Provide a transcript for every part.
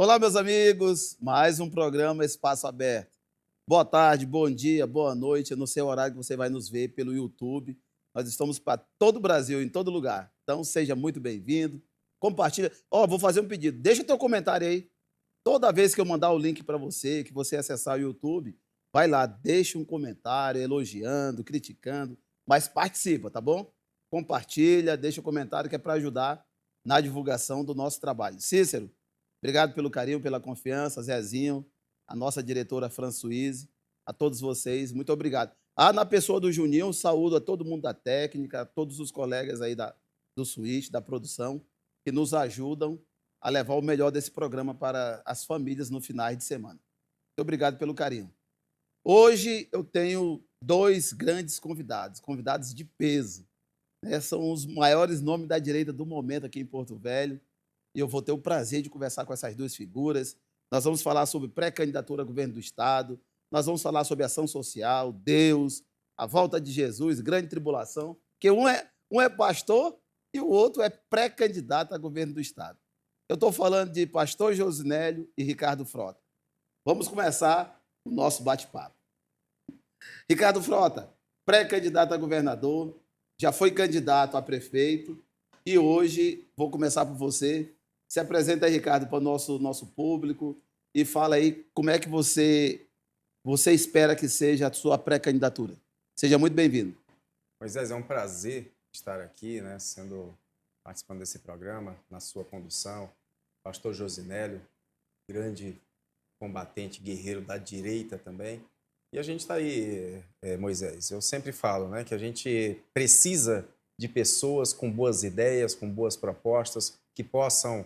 Olá, meus amigos, mais um programa Espaço Aberto. Boa tarde, bom dia, boa noite. Eu não sei o horário que você vai nos ver pelo YouTube. Nós estamos para todo o Brasil, em todo lugar. Então, seja muito bem-vindo. Compartilha. Vou fazer um pedido. Deixa teu comentário aí. Toda vez que eu mandar o link para você, que você acessar o YouTube, vai lá, deixa um comentário elogiando, criticando, mas participa, tá bom? Compartilha, deixa um comentário que é para ajudar na divulgação do nosso trabalho. Cícero, obrigado pelo carinho, pela confiança, Zezinho, a nossa diretora Fran Suíze, a todos vocês, muito obrigado. Na pessoa do Juninho, saúdo a todo mundo da técnica, a todos os colegas aí do Switch, da produção, que nos ajudam a levar o melhor desse programa para as famílias no finais de semana. Muito obrigado pelo carinho. Hoje eu tenho dois grandes convidados de peso, né? São os maiores nomes da direita do momento aqui em Porto Velho, e eu vou ter o prazer de conversar com essas duas figuras. Nós vamos falar sobre pré-candidatura a governo do Estado, nós vamos falar sobre ação social, Deus, a volta de Jesus, grande tribulação, porque um é pastor e o outro é pré-candidato a governo do Estado. Eu estou falando de pastor Josinélio e Ricardo Frota. Vamos começar o nosso bate-papo. Ricardo Frota, pré-candidato a governador, já foi candidato a prefeito e hoje vou começar por você. Se apresenta aí, Ricardo, para o nosso público e fala aí como é que você espera que seja a sua pré-candidatura. Seja muito bem-vindo. Moisés, é um prazer estar aqui, né, participando desse programa, na sua condução. Pastor Josinélio, grande combatente, guerreiro da direita também. E a gente está aí, Moisés, eu sempre falo, né, que a gente precisa de pessoas com boas ideias, com boas propostas, que possam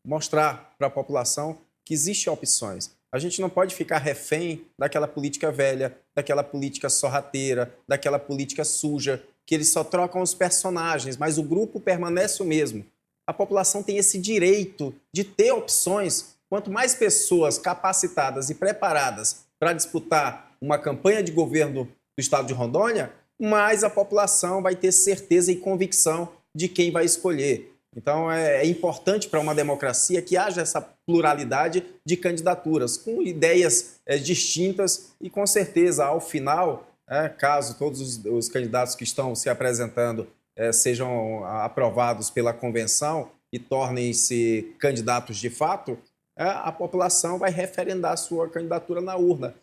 mostrar para a população que existem opções. A gente não pode ficar refém daquela política velha, daquela política sorrateira, daquela política suja, que eles só trocam os personagens, mas o grupo permanece o mesmo. A população tem esse direito de ter opções. Quanto mais pessoas capacitadas e preparadas para disputar uma campanha de governo do estado de Rondônia, mais a população vai ter certeza e convicção de quem vai escolher. Então, é importante para uma democracia que haja essa pluralidade de candidaturas, com ideias distintas e, com certeza, ao final, caso todos os candidatos que estão se apresentando sejam aprovados pela convenção e tornem-se candidatos de fato, a população vai referendar a sua candidatura na urna.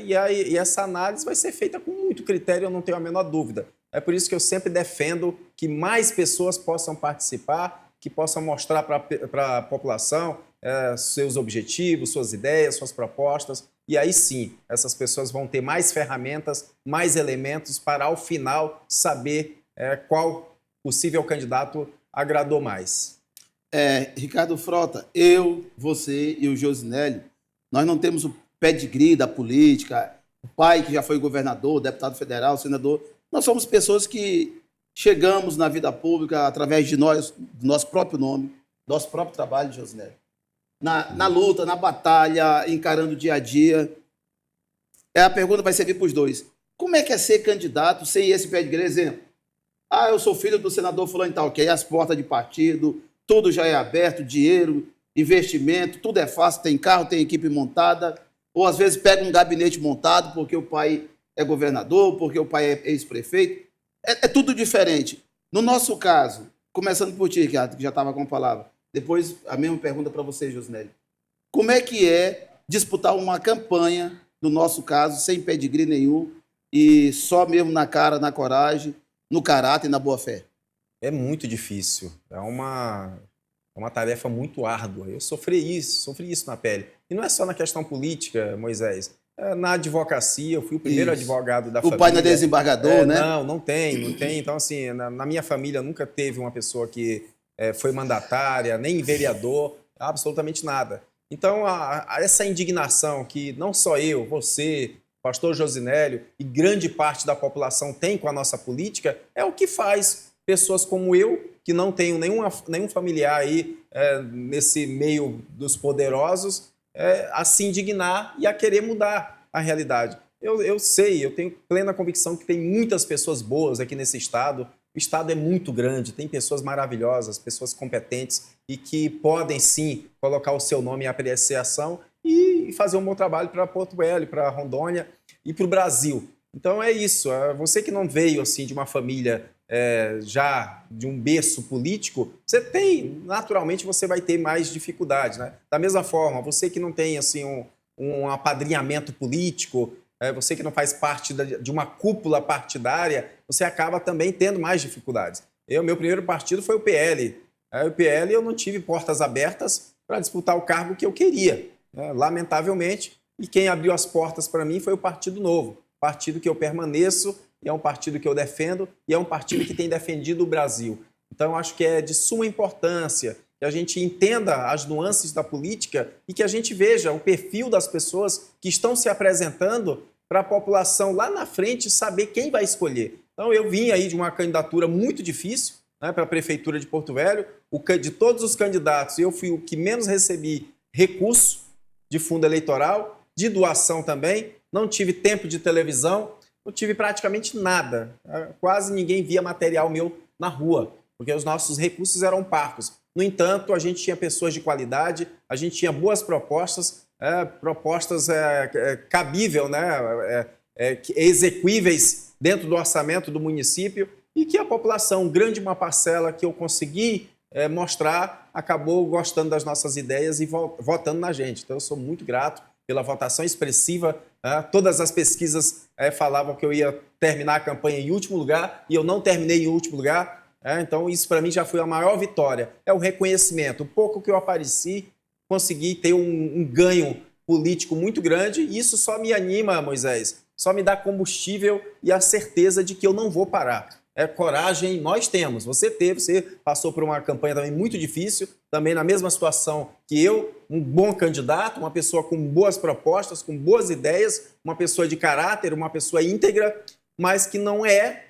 E essa análise vai ser feita com muito critério, eu não tenho a menor dúvida. É por isso que eu sempre defendo que mais pessoas possam participar, que possam mostrar para a população seus objetivos, suas ideias, suas propostas. E aí sim, essas pessoas vão ter mais ferramentas, mais elementos para, ao final, saber qual possível candidato agradou mais. Ricardo Frota, eu, você e o Josinélio, nós não temos o pedigree da política, o pai que já foi governador, deputado federal, senador. Nós somos pessoas que chegamos na vida pública através de nós, do nosso próprio nome, nosso próprio trabalho, Josinélio. Na luta, na batalha, encarando o dia a dia. A pergunta vai servir para os dois. Como é que é ser candidato sem esse pedigree? Exemplo, eu sou filho do senador fulano e tal, que aí as portas de partido, tudo já é aberto, dinheiro, investimento, tudo é fácil, tem carro, tem equipe montada, ou às vezes pega um gabinete montado porque o pai é governador, porque o pai é ex-prefeito. É tudo diferente. No nosso caso, começando por ti, Ricardo, que já estava com a palavra, depois a mesma pergunta para você, Josinélio. Como é que é disputar uma campanha, no nosso caso, sem pedigree nenhum, e só mesmo na cara, na coragem, no caráter e na boa-fé? É muito difícil. É uma tarefa muito árdua. Eu sofri isso na pele. E não é só na questão política, Moisés. Na advocacia, eu fui o primeiro advogado da família. O pai não é desembargador, né? Não tem. Então, assim, na minha família nunca teve uma pessoa que foi mandatária, nem vereador, absolutamente nada. Então, essa indignação que não só eu, você, pastor Josinélio e grande parte da população tem com a nossa política, é o que faz pessoas como eu, que não tenho nenhum familiar aí nesse meio dos poderosos, a se indignar e a querer mudar a realidade. Eu tenho plena convicção que tem muitas pessoas boas aqui nesse estado, O Estado é muito grande, tem pessoas maravilhosas, pessoas competentes e que podem sim colocar o seu nome em apreciação e fazer um bom trabalho para Porto Velho, para Rondônia e para o Brasil. Então é isso. Você que não veio assim de uma família já de um berço político, naturalmente você vai ter mais dificuldades, né? Da mesma forma, você que não tem assim um apadrinhamento político, você que não faz parte de uma cúpula partidária, você acaba também tendo mais dificuldades. Meu primeiro partido foi o PL. O PL eu não tive portas abertas para disputar o cargo que eu queria, né? Lamentavelmente, e quem abriu as portas para mim foi o Partido Novo, partido que eu permaneço, e é um partido que eu defendo, e é um partido que tem defendido o Brasil. Então, eu acho que é de suma importância que a gente entenda as nuances da política e que a gente veja o perfil das pessoas que estão se apresentando para a população lá na frente saber quem vai escolher. Então, eu vim aí de uma candidatura muito difícil, né, para a Prefeitura de Porto Velho. De todos os candidatos, eu fui o que menos recebi recurso de fundo eleitoral, de doação também, não tive tempo de televisão, não tive praticamente nada. Quase ninguém via material meu na rua, porque os nossos recursos eram parcos. No entanto, a gente tinha pessoas de qualidade, a gente tinha boas propostas, cabível, né, execuíveis dentro do orçamento do município e que a população, grande uma parcela que eu consegui mostrar, acabou gostando das nossas ideias e votando na gente. Então, eu sou muito grato pela votação expressiva. Todas as pesquisas falavam que eu ia terminar a campanha em último lugar e eu não terminei em último lugar. Então, isso para mim já foi a maior vitória. É o reconhecimento. O pouco que eu apareci, consegui ter um ganho político muito grande e isso só me anima, Moisés, só me dá combustível e a certeza de que eu não vou parar. Coragem nós temos, você teve, você passou por uma campanha também muito difícil, também na mesma situação que eu, um bom candidato, uma pessoa com boas propostas, com boas ideias, uma pessoa de caráter, uma pessoa íntegra, mas que não é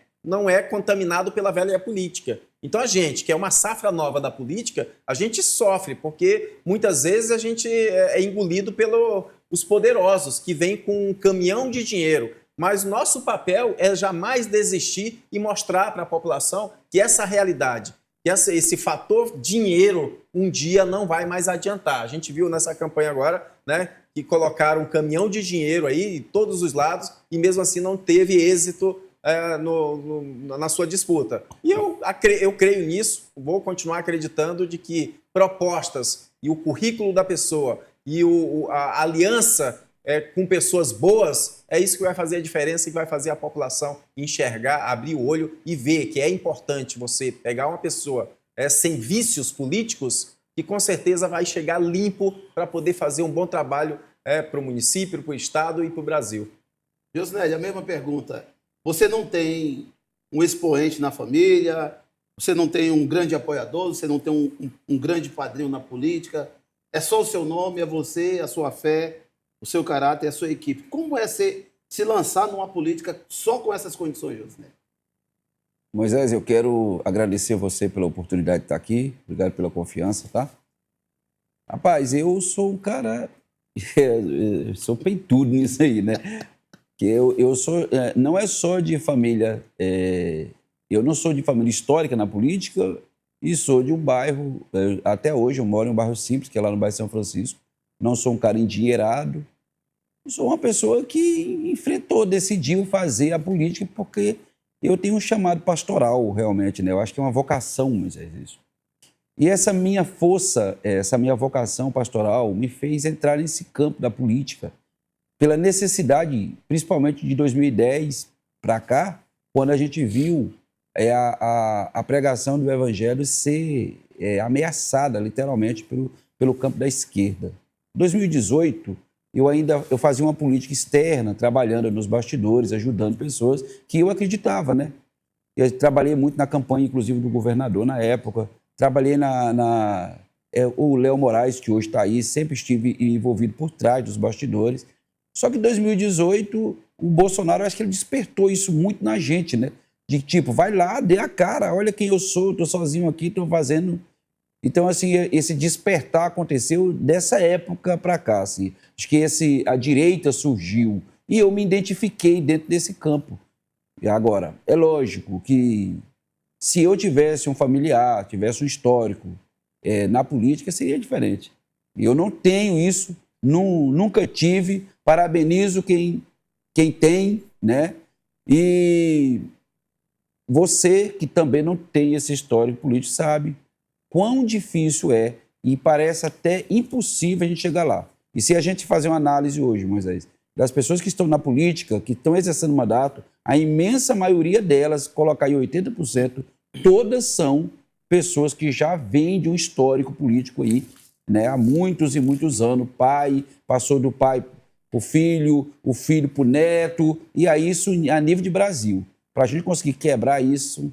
contaminado pela velha política. Então a gente, que é uma safra nova da política, a gente sofre, porque muitas vezes a gente é engolido pelos poderosos, que vêm com um caminhão de dinheiro. Mas nosso papel é jamais desistir e mostrar para a população que essa realidade, que esse fator dinheiro um dia não vai mais adiantar. A gente viu nessa campanha agora, né, que colocaram um caminhão de dinheiro aí em todos os lados e mesmo assim não teve êxito na sua disputa. E eu creio nisso, vou continuar acreditando de que propostas e o currículo da pessoa e a aliança com pessoas boas, é isso que vai fazer a diferença e que vai fazer a população enxergar, abrir o olho e ver que é importante você pegar uma pessoa sem vícios políticos que com certeza vai chegar limpo para poder fazer um bom trabalho para o município, para o estado e para o Brasil. Josinelli, a mesma pergunta. Você não tem um expoente na família, você não tem um grande apoiador, você não tem um grande padrinho na política, é só o seu nome, é você, a sua fé, o seu caráter, a sua equipe. Como é se lançar numa política só com essas condições, Josinelli? Moisés, eu quero agradecer você pela oportunidade de estar aqui, obrigado pela confiança, tá? Rapaz, eu sou um cara, eu sou peitudo nisso aí, né? Que eu sou, não é só de família, eu não sou de família histórica na política e sou de um bairro, até hoje eu moro em um bairro simples, que é lá no bairro São Francisco, não sou um cara endinheirado, eu sou uma pessoa que enfrentou, decidiu fazer a política porque eu tenho um chamado pastoral realmente, né? Eu acho que é uma vocação, mas é isso. E essa minha força, essa minha vocação pastoral me fez entrar nesse campo da política, pela necessidade, principalmente de 2010 para cá, quando a gente viu a pregação do evangelho ser ameaçada, literalmente, pelo campo da esquerda. Em 2018, eu fazia uma política externa, trabalhando nos bastidores, ajudando pessoas que eu acreditava, né? Eu trabalhei muito na campanha, inclusive, do governador na época. Trabalhei o Léo Moraes, que hoje está aí, sempre estive envolvido por trás dos bastidores. Só que em 2018, o Bolsonaro, eu acho que ele despertou isso muito na gente, né? De tipo, vai lá, dê a cara, olha quem eu sou, estou sozinho aqui, estou fazendo... Então, assim, esse despertar aconteceu dessa época para cá, assim. Acho que a direita surgiu e eu me identifiquei dentro desse campo. E agora, é lógico que Se eu tivesse um familiar, tivesse um histórico na política, seria diferente. Eu não tenho isso, nunca tive. Parabenizo quem tem, né? E você que também não tem esse histórico político sabe quão difícil é e parece até impossível a gente chegar lá. E se a gente fazer uma análise hoje, Moisés, das pessoas que estão na política, que estão exercendo mandato, a imensa maioria delas, colocar aí 80%, todas são pessoas que já vêm de um histórico político aí, né, há muitos e muitos anos. Pai, passou do pai para o filho para o neto, e aí isso a nível de Brasil. Para a gente conseguir quebrar isso,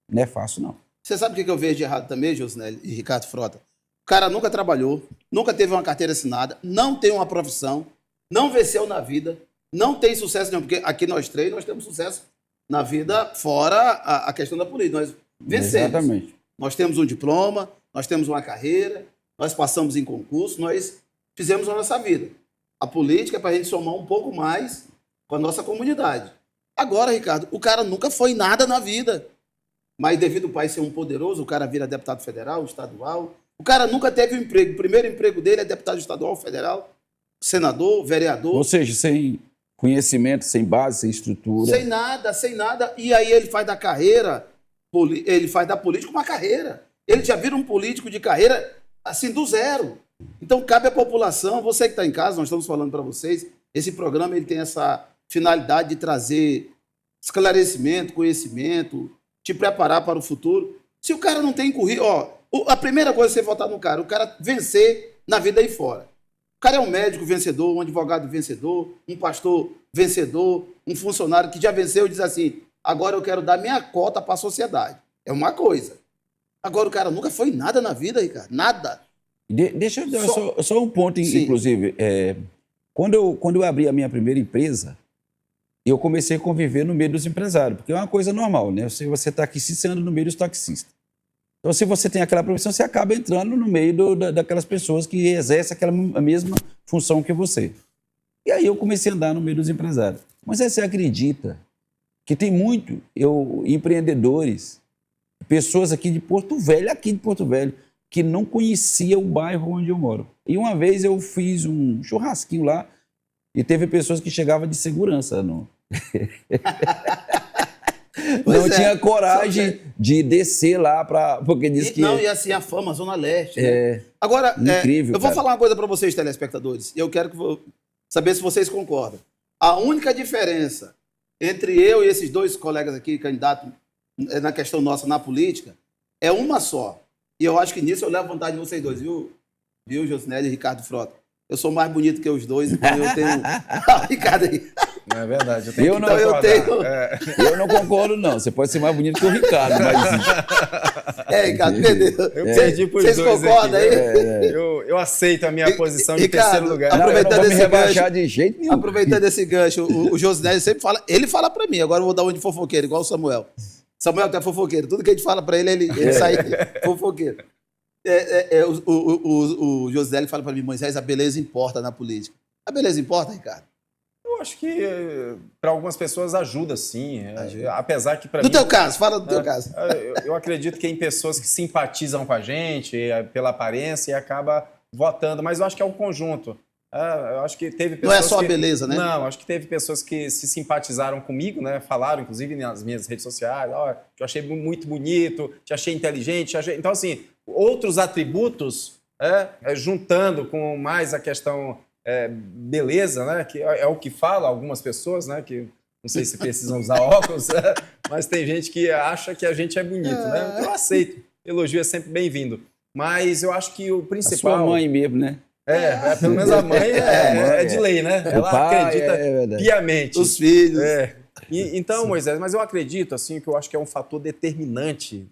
não é fácil, não. Você sabe o que eu vejo de errado também, Josinelli e Ricardo Frota? O cara nunca trabalhou, nunca teve uma carteira assinada, não tem uma profissão, não venceu na vida, não tem sucesso nenhum, porque aqui nós três, nós temos sucesso na vida fora a questão da política. Nós vencemos. Exatamente. Nós temos um diploma, nós temos uma carreira, nós passamos em concurso, nós fizemos a nossa vida. A política é para a gente somar um pouco mais com a nossa comunidade. Agora, Ricardo, o cara nunca foi nada na vida. Mas devido ao pai ser um poderoso, o cara vira deputado federal, estadual. O cara nunca teve um emprego. O primeiro emprego dele é deputado estadual, federal, senador, vereador. Ou seja, sem conhecimento, sem base, sem estrutura. Sem nada, sem nada. E aí ele faz da carreira, ele faz da política uma carreira. Ele já vira um político de carreira assim do zero. Então cabe à população, você que está em casa, nós estamos falando para vocês, esse programa ele tem essa finalidade de trazer esclarecimento, conhecimento, te preparar para o futuro. Se o cara não tem currículo, a primeira coisa é você votar no cara, o cara vencer na vida aí fora. O cara é um médico vencedor, um advogado vencedor, um pastor vencedor, um funcionário que já venceu e diz assim, agora eu quero dar minha cota para a sociedade. É uma coisa. Agora o cara nunca foi nada na vida, Ricardo, nada. Deixa eu dar só um ponto, inclusive. Quando eu abri a minha primeira empresa, eu comecei a conviver no meio dos empresários, porque é uma coisa normal, né? Se você está aqui, você anda no meio dos taxistas. Então, se você tem aquela profissão, você acaba entrando no meio daquelas pessoas que exercem aquela mesma função que você. E aí eu comecei a andar no meio dos empresários. Mas aí você acredita que tem empreendedores, pessoas aqui de Porto Velho, que não conhecia o bairro onde eu moro. E uma vez eu fiz um churrasquinho lá e teve pessoas que chegavam de segurança. Não tinha coragem de descer lá, porque disse que... Não, e assim, a fama, Zona Leste. Né? Agora, incrível, eu vou falar uma coisa para vocês, telespectadores, e eu quero saber se vocês concordam. A única diferença entre eu e esses dois colegas aqui, candidatos, na questão nossa, na política, é uma só. E eu acho que nisso eu levo vantagem de vocês dois, viu, Josinelli e Ricardo Frota? Eu sou mais bonito que os dois, então eu tenho... Ricardo aí. Não é verdade. Eu não concordo, não. Você pode ser mais bonito que o Ricardo, mas... Ricardo, entendeu? Eu perdi por dois. Vocês concordam aí? Eu aceito a minha posição de Ricardo, terceiro lugar. Aproveitando eu não vou me esse rebaixar gancho, de jeito nenhum. Aproveitando esse gancho, o Josinelli sempre fala... Ele fala pra mim, agora eu vou dar um de fofoqueiro, igual o Samuel. Samuel é fofoqueiro. Tudo que a gente fala pra ele sai fofoqueiro. O Josinelli fala pra mim, Moisés, a beleza importa na política. A beleza importa, Ricardo? Eu acho que para algumas pessoas ajuda, sim. Apesar que para mim... No teu caso, fala do teu caso. Eu acredito que tem pessoas que simpatizam com a gente pela aparência e acaba votando, mas eu acho que é um conjunto. Eu acho que teve pessoas não é só a beleza, né? Não, acho que teve pessoas que se simpatizaram comigo, né? Falaram, inclusive, nas minhas redes sociais, te achei muito bonito, te achei inteligente, Então, assim, outros atributos, juntando com mais a questão beleza, né? Que é o que fala algumas pessoas, né? Que não sei se precisam usar óculos, mas tem gente que acha que a gente é bonito, né? Eu aceito. Elogio é sempre bem-vindo. Mas eu acho que o principal... A sua mãe mesmo, né? Pelo menos a mãe é de lei, né? Ela acredita piamente. Os filhos. Então, Moisés, mas eu acredito, assim, que eu acho que é um fator determinante,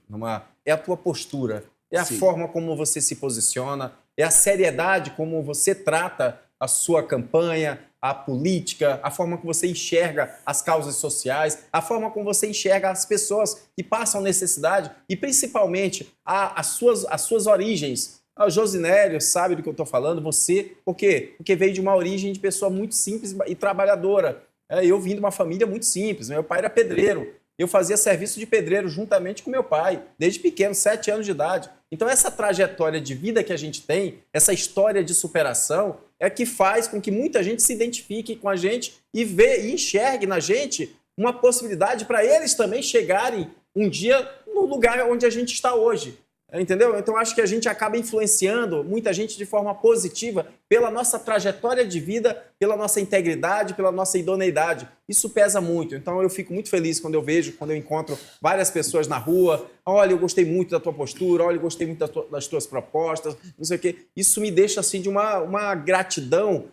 é a tua postura, é a forma como você se posiciona, é a seriedade como você trata a sua campanha, a política, a forma como você enxerga as causas sociais, a forma como você enxerga as pessoas que passam necessidade e, principalmente, as suas origens. O Josinélio sabe do que eu estou falando, você, por quê? Porque veio de uma origem de pessoa muito simples e trabalhadora. Eu vim de uma família muito simples, meu pai era pedreiro, eu fazia serviço de pedreiro juntamente com meu pai, desde pequeno, 7 anos de idade. Então essa trajetória de vida que a gente tem, essa história de superação, é que faz com que muita gente se identifique com a gente e enxergue na gente uma possibilidade para eles também chegarem um dia no lugar onde a gente está hoje. Entendeu? Então acho que a gente acaba influenciando muita gente de forma positiva pela nossa trajetória de vida, pela nossa integridade, pela nossa idoneidade. Isso pesa muito. Então eu fico muito feliz quando eu encontro várias pessoas na rua. Olha, eu gostei muito da tua postura, olha, eu gostei muito das tuas propostas, não sei o quê. Isso me deixa assim de uma gratidão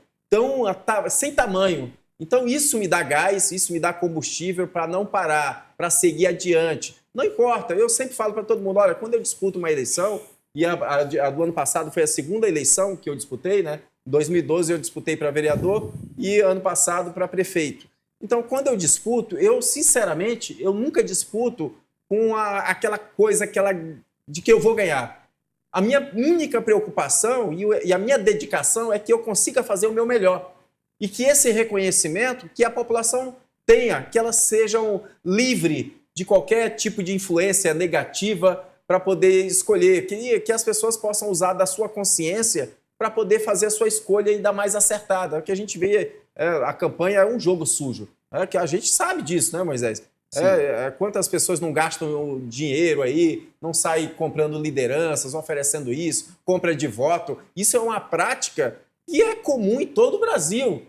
sem tamanho. Então isso me dá gás, isso me dá combustível para não parar, para seguir adiante. Não importa, eu sempre falo para todo mundo, olha, quando eu disputo uma eleição, e a do ano passado foi a segunda eleição que eu disputei, né? Em 2012 eu disputei para vereador e ano passado para prefeito. Então, quando eu disputo, sinceramente, eu nunca disputo com aquela coisa de que eu vou ganhar. A minha única preocupação e a minha dedicação é que eu consiga fazer o meu melhor. E que esse reconhecimento, que a população tenha, que elas sejam livres de qualquer tipo de influência negativa para poder escolher, que as pessoas possam usar da sua consciência para poder fazer a sua escolha ainda mais acertada. O que a gente vê, a campanha é um jogo sujo. Que a gente sabe disso, né, Moisés? Quantas pessoas não gastam dinheiro aí, não saem comprando lideranças, oferecendo isso, compra de voto. Isso é uma prática que é comum em todo o Brasil.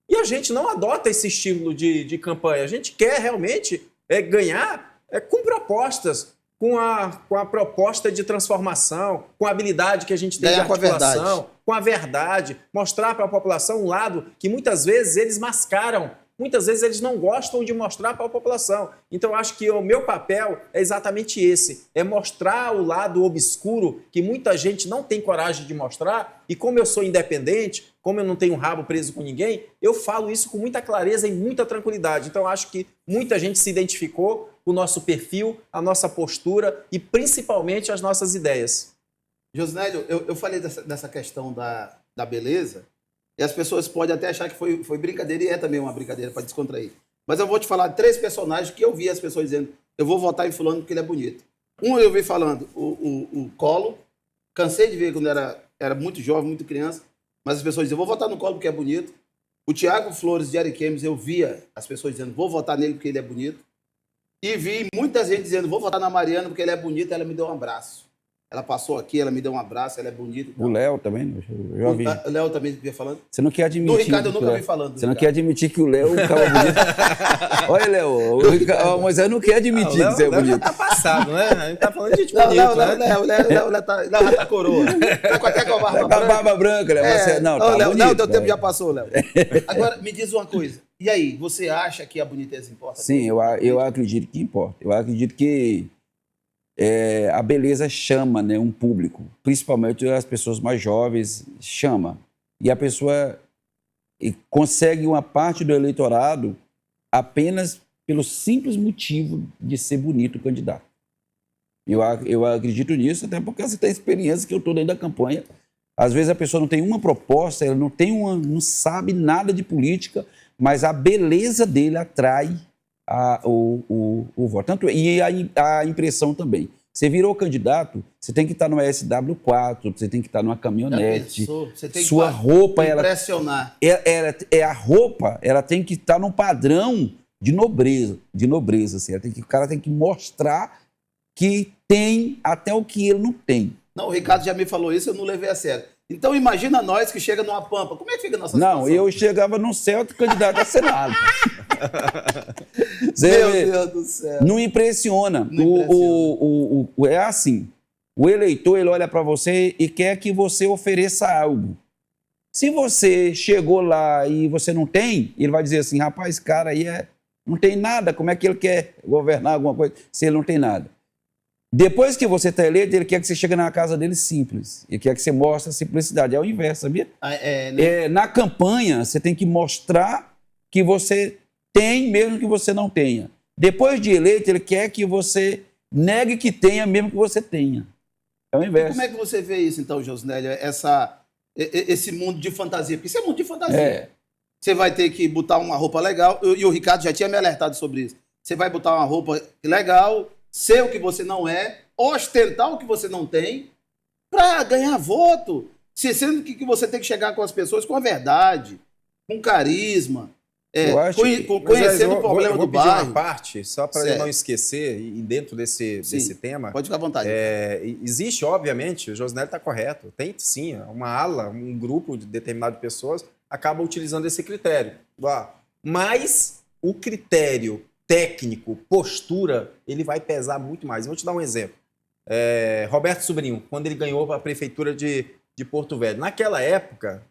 E a gente não adota esse estilo de campanha. A gente quer realmente ganhar com propostas, com a proposta de transformação, com a habilidade que a gente tem de articulação, com a verdade, mostrar para a população um lado que muitas vezes eles mascaram, muitas vezes eles não gostam de mostrar para a população. Então, eu acho que o meu papel é exatamente esse, é mostrar o lado obscuro que muita gente não tem coragem de mostrar, e como eu sou independente, como eu não tenho um rabo preso com ninguém, eu falo isso com muita clareza e muita tranquilidade. Então, eu acho que muita gente se identificou com o nosso perfil, a nossa postura e, principalmente, as nossas ideias. Josinélio, eu falei dessa questão da beleza, e as pessoas podem até achar que foi brincadeira, e é também uma brincadeira para descontrair. Mas eu vou te falar de 3 personagens que eu vi as pessoas dizendo, eu vou votar em fulano porque ele é bonito. Um eu vi falando, o Collor, cansei de ver quando era muito jovem, muito criança, mas as pessoas diziam, vou votar no Collor porque é bonito. O Tiago Flores de Ariquemes, eu via as pessoas dizendo, vou votar nele porque ele é bonito. E vi muita gente dizendo, vou votar na Mariana porque ele é bonito, ela me deu um abraço. Ela passou aqui, ela me deu um abraço, ela é bonita. O Léo também, eu já vi. O Léo também vinha falando? Você não quer admitir... Do Ricardo eu nunca vi falando. Você não quer admitir que o Léo estava bonito? Olha, Léo, o Moisés não quer admitir que você é bonito. O Léo já tá passado, né? A gente tá falando de gente bonita, né? O Léo tá coroa. Tá com até com a barba branca. A barba branca, Léo. Não, tá Léo, bonito. Não, teu tempo já passou, Léo. Agora, me diz uma coisa. E aí, você acha que a boniteza importa? Sim, eu acredito que importa. Eu acredito que a beleza chama, né, um público, principalmente as pessoas mais jovens, chama. E a pessoa consegue uma parte do eleitorado apenas pelo simples motivo de ser bonito o candidato. Eu acredito nisso, até porque você tem experiência que eu estou dentro da campanha. Às vezes a pessoa não tem uma proposta, ela não sabe nada de política, mas a beleza dele atrai o voto. E a impressão também. Você virou candidato, você tem que estar numa SW4, você tem que estar numa caminhonete. Você tem sua que roupa, impressionar. A roupa, ela tem que estar num padrão de nobreza. Assim. O cara tem que mostrar que tem até o que ele não tem. Não, o Ricardo já me falou isso, eu não levei a sério. Então imagina nós que chega numa pampa. Como é que fica a nossa situação? Não, eu chegava no céu candidato a Senado. Meu Deus do céu. Não impressiona. É assim, o eleitor ele olha para você e quer que você ofereça algo. Se você chegou lá e você não tem, ele vai dizer assim, rapaz, esse cara aí não tem nada, como é que ele quer governar alguma coisa se ele não tem nada? Depois que você está eleito, ele quer que você chegue na casa dele simples. Ele quer que você mostre a simplicidade. É o inverso, sabia? Na campanha, você tem que mostrar que você tem, mesmo que você não tenha. Depois de eleito, ele quer que você negue que tenha, mesmo que você tenha. É o inverso. Como é que você vê isso, então, Josinélio? Esse mundo de fantasia? Porque isso é mundo de fantasia. Você vai ter que botar uma roupa legal. E o Ricardo já tinha me alertado sobre isso. Você vai botar uma roupa legal, ser o que você não é, ostentar o que você não tem, para ganhar voto. Sendo que você tem que chegar com as pessoas com a verdade, com carisma, conhecendo o problema do bairro. Vou pedir uma parte, só para eu não esquecer, e dentro desse tema. Pode ficar à vontade. Existe, obviamente, o Josinelli está correto, tem sim, uma ala, um grupo de determinado de pessoas acaba utilizando esse critério. Mas o critério técnico, postura, ele vai pesar muito mais. Eu vou te dar um exemplo. Roberto Sobrinho, quando ele ganhou a prefeitura de Porto Velho. Naquela época,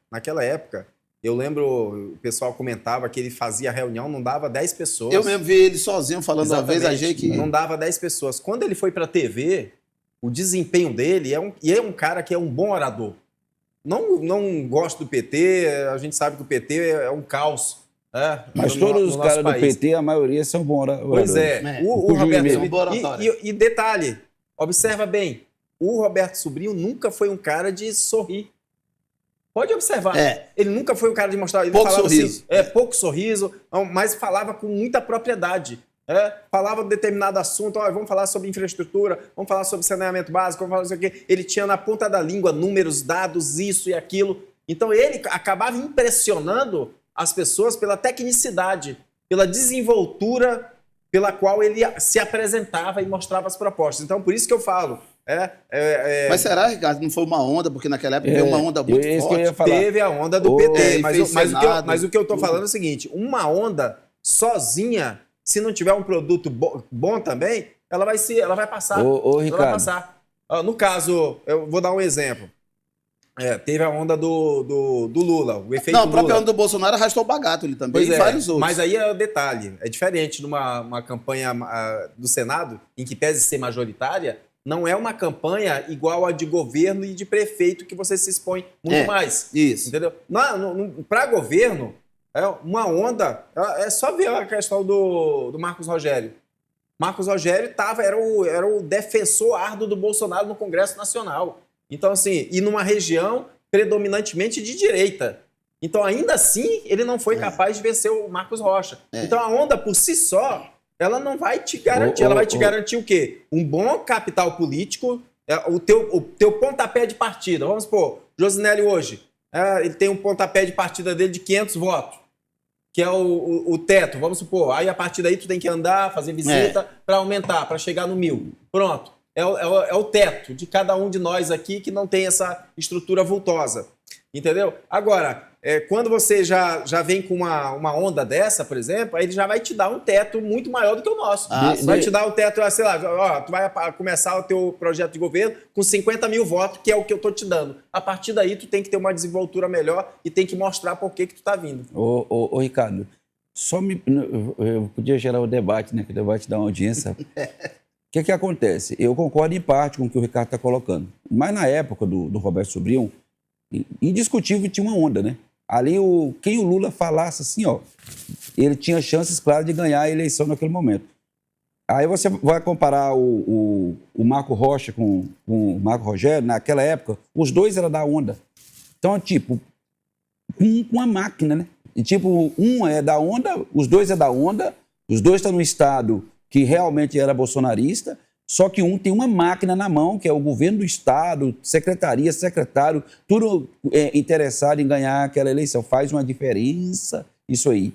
eu lembro, o pessoal comentava que ele fazia reunião, não dava 10 pessoas. Eu mesmo vi ele sozinho falando uma vez, achei que... Não dava 10 pessoas. Quando ele foi para a TV, o desempenho dele é um cara que é um bom orador. Não gosto do PT, a gente sabe que o PT é um caos. Mas todos os caras do PT, a maioria são bons oradores. Pois é. O Roberto Sobrinho... E detalhe, observa bem, o Roberto Sobrinho nunca foi um cara de sorrir. Pode observar. Ele nunca foi um cara de mostrar... Ele pouco falava sorriso. Assim, pouco sorriso, mas falava com muita propriedade. Falava de determinado assunto, vamos falar sobre infraestrutura, vamos falar sobre saneamento básico, vamos falar sobre o quê. Ele tinha na ponta da língua números, dados, isso e aquilo. Então ele acabava impressionando as pessoas pela tecnicidade, pela desenvoltura pela qual ele se apresentava e mostrava as propostas. Então, por isso que eu falo... Mas será, Ricardo, não foi uma onda? Porque naquela época veio uma onda muito forte. Teve a onda do PT, mas o que eu estou falando é o seguinte, uma onda sozinha, se não tiver um produto bom também, ela vai passar. Ricardo. Ela vai passar. No caso, eu vou dar um exemplo. Teve a onda do Lula, o efeito Lula. Não, a própria onda do Bolsonaro arrastou o Bagatoli também, e vários outros. Mas aí é o detalhe, é diferente numa campanha do Senado, em que pese ser majoritária, não é uma campanha igual a de governo e de prefeito que você se expõe muito mais. Isso. Entendeu? Para governo, uma onda... É só ver a questão do Marcos Rogério. Marcos Rogério era o defensor árduo do Bolsonaro no Congresso Nacional. Então, assim, e numa região predominantemente de direita. Então, ainda assim, ele não foi capaz de vencer o Marcos Rocha. Então, a onda por si só... ela não vai te garantir. Ela vai te garantir o quê? Um bom capital político, o teu pontapé de partida. Vamos supor, Josinelli hoje, ele tem um pontapé de partida dele de 500 votos, que é o teto, vamos supor. Aí, a partir daí, tu tem que andar, fazer visita para aumentar, para chegar no 1000. Pronto. É o teto de cada um de nós aqui que não tem essa estrutura vultosa. Entendeu? Agora, quando você já vem com uma onda dessa, por exemplo, aí ele já vai te dar um teto muito maior do que o nosso. Vai te dar um teto, sei lá, tu vai começar o teu projeto de governo com 50 mil votos, que é o que eu tô te dando. A partir daí, tu tem que ter uma desenvoltura melhor e tem que mostrar por que tu tá vindo. Ô Ricardo, eu podia gerar um debate, né? Que o debate dá uma audiência. O que acontece? Eu concordo em parte com o que o Ricardo está colocando. Mas na época do Roberto Sobrinho, indiscutível tinha uma onda, né? Ali, quem o Lula falasse assim, ele tinha chances claras de ganhar a eleição naquele momento. Aí você vai comparar o Marco Rocha com o Marco Rogério, naquela época, os dois eram da onda. Então, tipo, com a máquina, né? E, tipo, um é da onda, os dois é da onda, os dois estão no estado que realmente era bolsonarista, só que um tem uma máquina na mão, que é o governo do estado, secretaria, secretário, tudo interessado em ganhar aquela eleição. Faz uma diferença isso aí.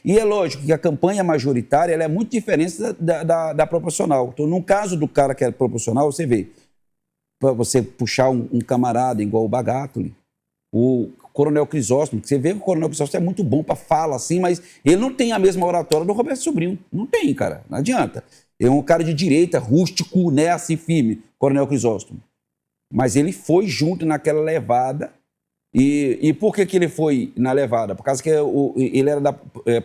E é lógico que a campanha majoritária ela é muito diferente da proporcional. Então, no caso do cara que é proporcional, você vê, para você puxar um camarada igual o Bagatoli, o Coronel Crisóstomo, que você vê que o Coronel Crisóstomo é muito bom para fala, assim, mas ele não tem a mesma oratória do Roberto Sobrinho. Não tem, cara. Não adianta. É um cara de direita, rústico, né, assim, firme, Coronel Crisóstomo. Mas ele foi junto naquela levada. E por que ele foi na levada? Por causa que ele era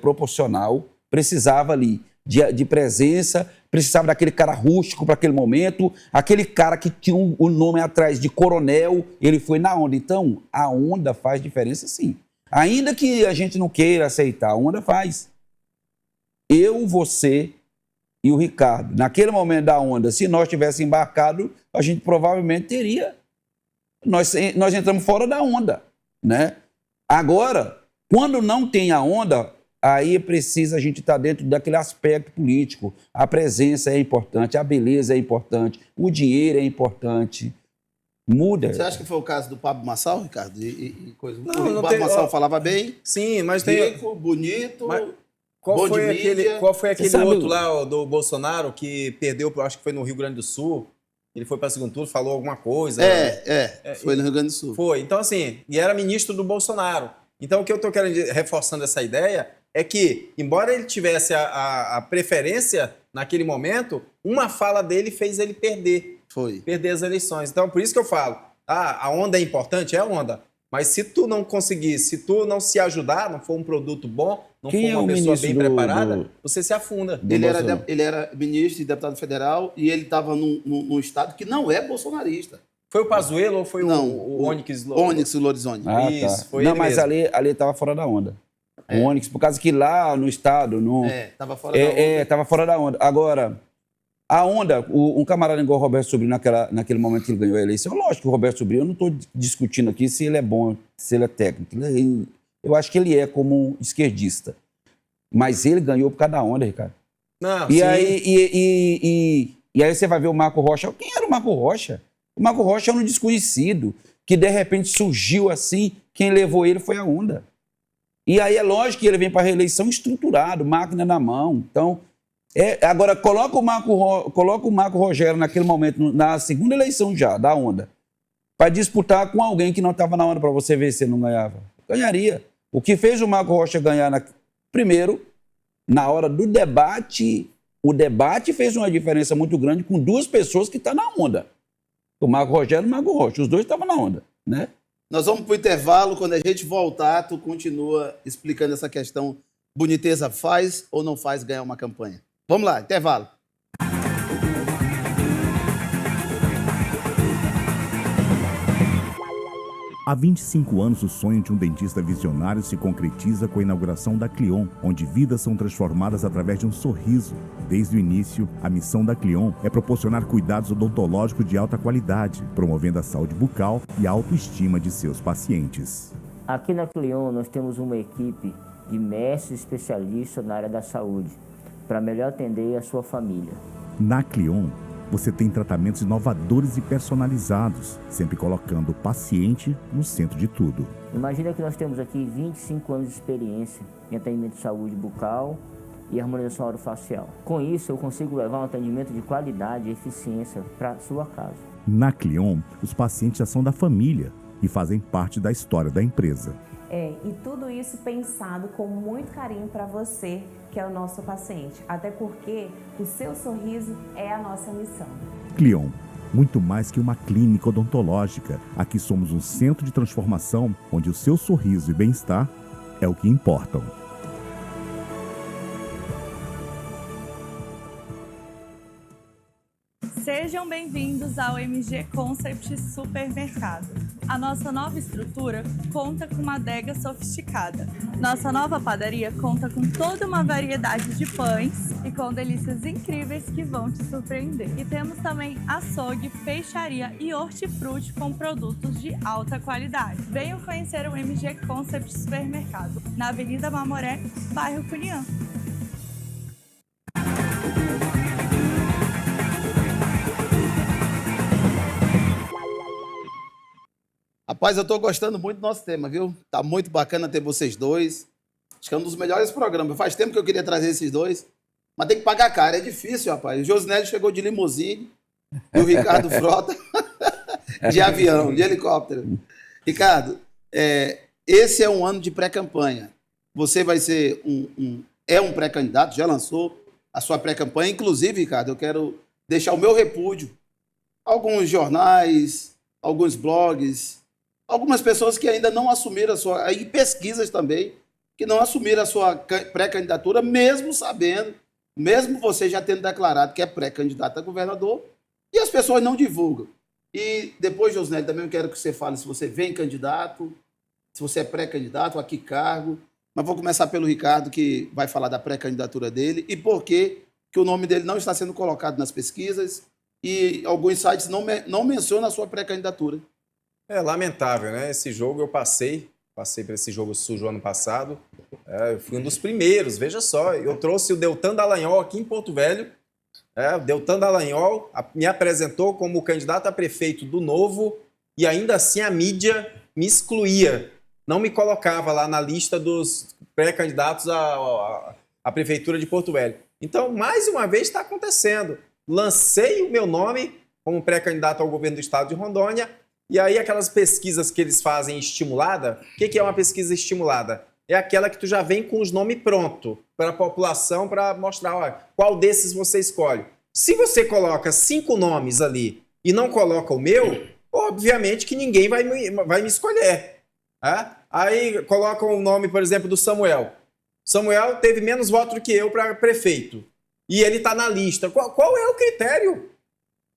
proporcional, precisava ali de presença, precisava daquele cara rústico para aquele momento, aquele cara que tinha o nome atrás de coronel, ele foi na onda. Então, a onda faz diferença, sim. Ainda que a gente não queira aceitar, a onda faz. Eu, você e o Ricardo, naquele momento da onda, se nós tivéssemos embarcado, a gente provavelmente teria. Nós entramos fora da onda, né? Agora, quando não tem a onda, aí precisa a gente estar dentro daquele aspecto político. A presença é importante, a beleza é importante, o dinheiro é importante. Muda. Você acha que foi o caso do Pablo Marçal, Ricardo? E coisa? Não, O não Pablo tem- Marçal ó, falava bem, Sim, mas tem. rico, bonito, Mas bom Qual de foi mídia. aquele sabe outro o- lá, ó, do Bolsonaro, que perdeu, acho que foi no Rio Grande do Sul? Ele foi para segundo turno, falou alguma coisa. Foi no Rio Grande do Sul. Foi. Então, assim, e era ministro do Bolsonaro. Então, o que eu estou querendo reforçando essa ideia é que, embora ele tivesse a preferência naquele momento, uma fala dele fez ele perder as eleições. Então, por isso que eu falo, a onda é importante? É a onda. Mas se tu não conseguir, se tu não se ajudar, não for um produto bom, não Quem for é uma o pessoa ministro bem do- preparada, do- você se afunda. do Ele Bolsonaro? ele era ministro e deputado federal e ele estava num estado que não é bolsonarista. Foi o Pazuello ou foi Não, o Onyx? Onyx Lorenzoni. Ah, Isso, tá. foi Não, ele mas mesmo. ali estava fora da onda. É. O Onyx, por causa que lá no estado não. Estava fora da onda. Estava fora da onda. Agora, a onda, um camarada igual o Roberto Sobrinho, naquele momento que ele ganhou a eleição, lógico que o Roberto Sobrinho, eu não estou discutindo aqui se ele é bom, se ele é técnico. Eu acho que ele é como um esquerdista. Mas ele ganhou por causa da onda, Ricardo. Não, E sim. aí você vai ver o Marco Rocha. Quem era o Marco Rocha? O Marco Rocha é um desconhecido, que de repente surgiu assim, quem levou ele foi a onda. E aí é lógico que ele vem para a reeleição estruturado, máquina na mão. Então, agora coloca o Marco Rogério naquele momento, na segunda eleição já, da onda, para disputar com alguém que não estava na onda para você ver se ele não ganhava. Ganharia. O que fez o Marco Rocha ganhar, primeiro, na hora do debate, o debate fez uma diferença muito grande com duas pessoas que estão na onda. O Marco Rogério e o Marco Rocha. Os dois estavam na onda, né? Nós vamos para o intervalo. Quando a gente voltar, tu continua explicando essa questão. Boniteza faz ou não faz ganhar uma campanha? Vamos lá, intervalo. Há 25 anos, o sonho de um dentista visionário se concretiza com a inauguração da Clion, onde vidas são transformadas através de um sorriso. Desde o início, a missão da Clion é proporcionar cuidados odontológicos de alta qualidade, promovendo a saúde bucal e a autoestima de seus pacientes. Aqui na Clion, nós temos uma equipe de mestres especialistas na área da saúde, para melhor atender a sua família. Na Clion, você tem tratamentos inovadores e personalizados, sempre colocando o paciente no centro de tudo. Imagina que nós temos aqui 25 anos de experiência em atendimento de saúde bucal e harmonização orofacial. Com isso, eu consigo levar um atendimento de qualidade e eficiência para a sua casa. Na Clion, os pacientes já são da família e fazem parte da história da empresa. E tudo isso pensado com muito carinho para você, que é o nosso paciente. Até porque o seu sorriso é a nossa missão. Clion, muito mais que uma clínica odontológica. Aqui somos um centro de transformação onde o seu sorriso e bem-estar é o que importam. Sejam bem-vindos ao MG Concept Supermercado. A nossa nova estrutura conta com uma adega sofisticada. Nossa nova padaria conta com toda uma variedade de pães e com delícias incríveis que vão te surpreender. E temos também açougue, peixaria e hortifruti com produtos de alta qualidade. Venham conhecer o MG Concept Supermercado, na Avenida Mamoré, bairro Cuniã. Rapaz, eu estou gostando muito do nosso tema, viu? Tá muito bacana ter vocês dois. Acho que é um dos melhores programas. Faz tempo que eu queria trazer esses dois, mas tem que pagar caro. É difícil, rapaz. O Josinelli chegou de limusine e o Ricardo Frota de avião, de helicóptero. Ricardo, esse é um ano de pré-campanha. Você vai ser um pré-candidato, já lançou a sua pré-campanha. Inclusive, Ricardo, eu quero deixar o meu repúdio a alguns jornais, alguns blogs, algumas pessoas que ainda não assumiram a sua... E pesquisas também, que não assumiram a sua pré-candidatura, mesmo sabendo, mesmo você já tendo declarado que é pré-candidato a governador, e as pessoas não divulgam. E depois, Josinelli, também eu quero que você fale se você vem candidato, se você é pré-candidato, a que cargo. Mas vou começar pelo Ricardo, que vai falar da pré-candidatura dele e por que o nome dele não está sendo colocado nas pesquisas e alguns sites não mencionam a sua pré-candidatura. É lamentável, né? Esse jogo eu passei passei por esse jogo sujo ano passado. Eu fui um dos primeiros, veja só. Eu trouxe o Deltan Dallagnol aqui em Porto Velho. O Deltan Dallagnol me apresentou como candidato a prefeito do Novo e ainda assim a mídia me excluía. Não me colocava lá na lista dos pré-candidatos à prefeitura de Porto Velho. Então, mais uma vez está acontecendo. Lancei o meu nome como pré-candidato ao governo do estado de Rondônia, e aí aquelas pesquisas que eles fazem estimulada, o que é uma pesquisa estimulada? É aquela que tu já vem com os nomes prontos para a população, para mostrar, olha, qual desses você escolhe. Se você coloca 5 nomes ali e não coloca o meu, obviamente que ninguém vai me escolher. Aí coloca o nome, por exemplo, do Samuel. Samuel teve menos votos do que eu para prefeito. E ele está na lista. Qual é o critério?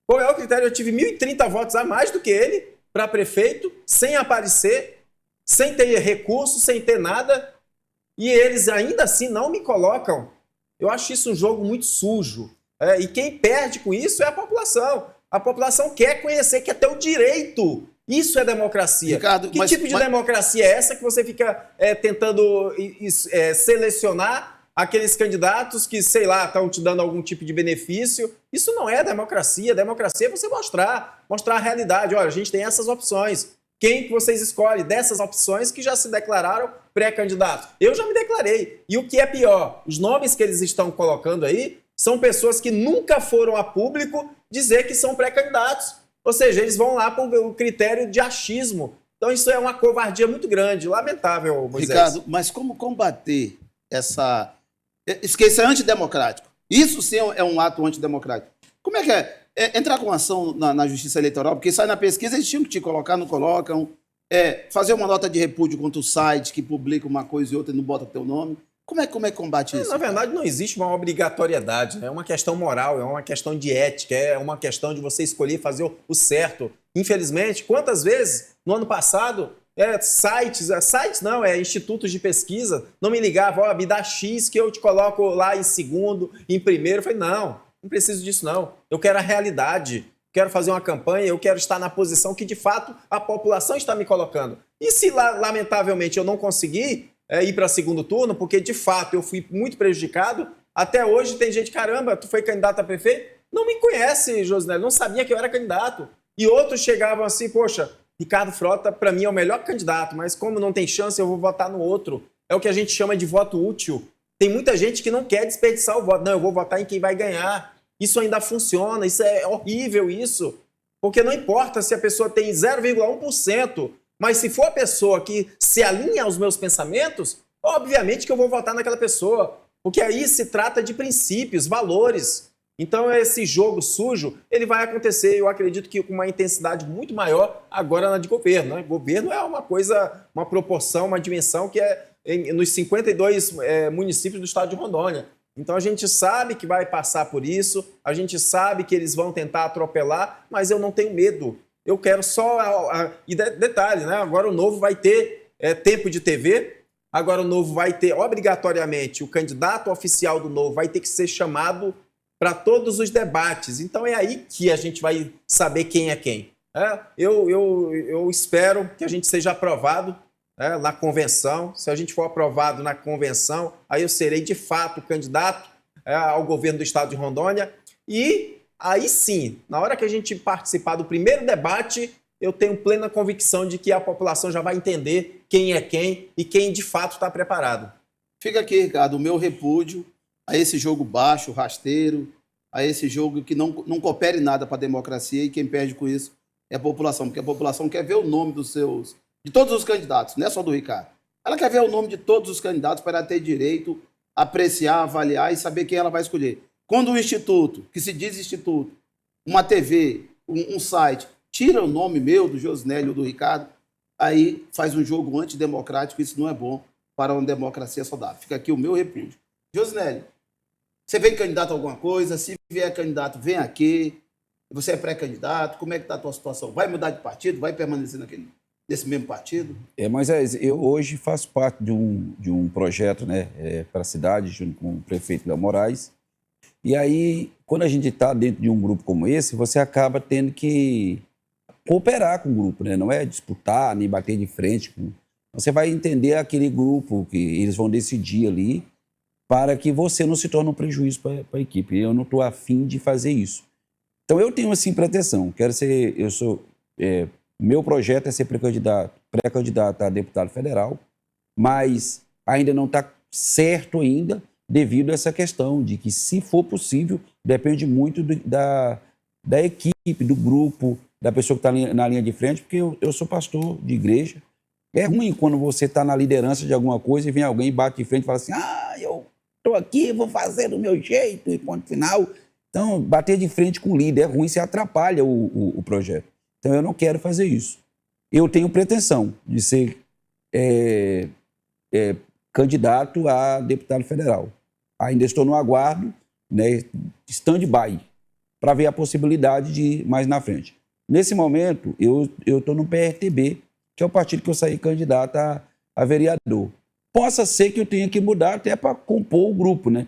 Qual é o critério? Eu tive 1.030 votos a mais do que ele para prefeito, sem aparecer, sem ter recurso, sem ter nada. E eles ainda assim não me colocam. Eu acho isso um jogo muito sujo. E quem perde com isso é a população. A população quer conhecer, quer ter o direito. Isso é democracia. Ricardo, que tipo de democracia é essa que você fica tentando selecionar aqueles candidatos que, sei lá, estão te dando algum tipo de benefício? Isso não é democracia. Democracia é você mostrar a realidade. Olha, a gente tem essas opções. Quem que vocês escolhem dessas opções que já se declararam pré-candidatos? Eu já me declarei. E o que é pior, os nomes que eles estão colocando aí são pessoas que nunca foram a público dizer que são pré-candidatos. Ou seja, eles vão lá por o critério de achismo. Então isso é uma covardia muito grande, lamentável, Moisés. Ricardo, mas como combater essa... Isso é antidemocrático. Isso sim é um ato antidemocrático. Como é que é? Entrar com ação na Justiça Eleitoral, porque sai na pesquisa, eles tinham que te colocar, não colocam. Fazer uma nota de repúdio contra o site que publica uma coisa e outra e não bota teu nome. Como é que combate isso? Na verdade, não existe uma obrigatoriedade. É uma questão moral, é uma questão de ética, é uma questão de você escolher fazer o certo. Infelizmente, quantas vezes, no ano passado, institutos de pesquisa não me ligavam, me dá X que eu te coloco lá em segundo, em primeiro. Eu falei, não preciso disso não. Eu quero a realidade, quero fazer uma campanha, eu quero estar na posição que de fato a população está me colocando. E se lamentavelmente eu não conseguir ir para segundo turno, porque de fato eu fui muito prejudicado, até hoje tem gente, caramba, tu foi candidato a prefeito? Não me conhece, Josinélio, não sabia que eu era candidato. E outros chegavam assim, poxa, Ricardo Frota, para mim, é o melhor candidato, mas como não tem chance, eu vou votar no outro. É o que a gente chama de voto útil. Tem muita gente que não quer desperdiçar o voto. Não, eu vou votar em quem vai ganhar. Isso ainda funciona, isso é horrível, isso. Porque não importa se a pessoa tem 0,1%, mas se for a pessoa que se alinha aos meus pensamentos, obviamente que eu vou votar naquela pessoa. Porque aí se trata de princípios, valores. Então, esse jogo sujo, ele vai acontecer, eu acredito que com uma intensidade muito maior agora na de governo. Né? Governo é uma coisa, uma proporção, uma dimensão que é nos 52 municípios do estado de Rondônia. Então, a gente sabe que vai passar por isso, a gente sabe que eles vão tentar atropelar, mas eu não tenho medo. Eu quero só... E detalhe, né? Agora o Novo vai ter tempo de TV, agora o Novo vai ter, obrigatoriamente, o candidato oficial do Novo vai ter que ser chamado para todos os debates. Então é aí que a gente vai saber quem é quem. Eu espero que a gente seja aprovado na convenção. Se a gente for aprovado na convenção, aí eu serei de fato candidato ao governo do estado de Rondônia. E aí sim, na hora que a gente participar do primeiro debate, eu tenho plena convicção de que a população já vai entender quem é quem e quem de fato está preparado. Fica aqui, Ricardo, o meu repúdio a esse jogo baixo, rasteiro, a esse jogo que não coopere nada para a democracia, e quem perde com isso é a população, porque a população quer ver o nome de todos os candidatos, não é só do Ricardo. Ela quer ver o nome de todos os candidatos para ela ter direito a apreciar, avaliar e saber quem ela vai escolher. Quando um instituto, que se diz instituto, uma TV, um site, tira o nome meu, do Josinélio ou do Ricardo, aí faz um jogo antidemocrático, isso não é bom para uma democracia saudável. Fica aqui o meu repúdio. Josinélio, você vem candidato a alguma coisa? Se vier candidato, vem aqui. Você é pré-candidato? Como é que está a tua situação? Vai mudar de partido? Vai permanecer nesse mesmo partido? Moisés, eu hoje faço parte de um projeto, né, para a cidade, junto com o prefeito Léo Moraes. E aí, quando a gente está dentro de um grupo como esse, você acaba tendo que cooperar com o grupo, né? Não é disputar, nem bater de frente Você vai entender aquele grupo que eles vão decidir ali para que você não se torne um prejuízo para a equipe. Eu não estou afim de fazer isso. Então, eu tenho, assim, pretensão. Meu projeto é ser pré-candidato a deputado federal, mas ainda não está certo ainda devido a essa questão de que, se for possível, depende muito da equipe, do grupo, da pessoa que está na linha de frente, porque eu sou pastor de igreja. É ruim quando você está na liderança de alguma coisa e vem alguém e bate de frente e fala assim, eu estou aqui, vou fazer do meu jeito, e ponto final. Então, bater de frente com o líder é ruim, você atrapalha o projeto. Então, eu não quero fazer isso. Eu tenho pretensão de ser candidato a deputado federal. Ainda estou no aguardo, né, stand-by, para ver a possibilidade de ir mais na frente. Nesse momento, eu estou no PRTB, que é o partido que eu saí candidato a vereador. Possa ser que eu tenha que mudar até para compor o grupo, né?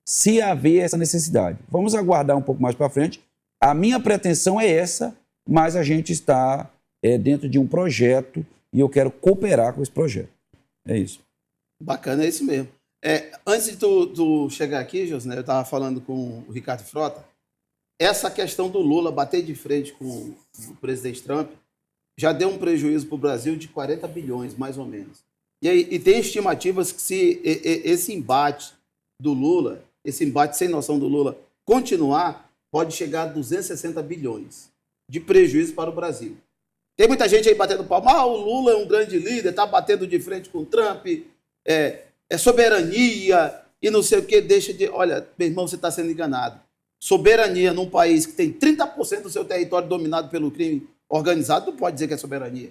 Se haver essa necessidade. Vamos aguardar um pouco mais para frente. A minha pretensão é essa, mas a gente está dentro de um projeto e eu quero cooperar com esse projeto. É isso. Bacana, é isso mesmo. Antes de tu chegar aqui, José, eu estava falando com o Ricardo Frota, essa questão do Lula bater de frente com o presidente Trump já deu um prejuízo para o Brasil de 40 bilhões, mais ou menos. E tem estimativas que, se esse embate do Lula, esse embate sem noção do Lula continuar, pode chegar a 260 bilhões de prejuízo para o Brasil. Tem muita gente aí batendo palma, o Lula é um grande líder, está batendo de frente com o Trump, é soberania e não sei o que, deixa de... Olha, meu irmão, você está sendo enganado. Soberania num país que tem 30% do seu território dominado pelo crime organizado, não pode dizer que é soberania.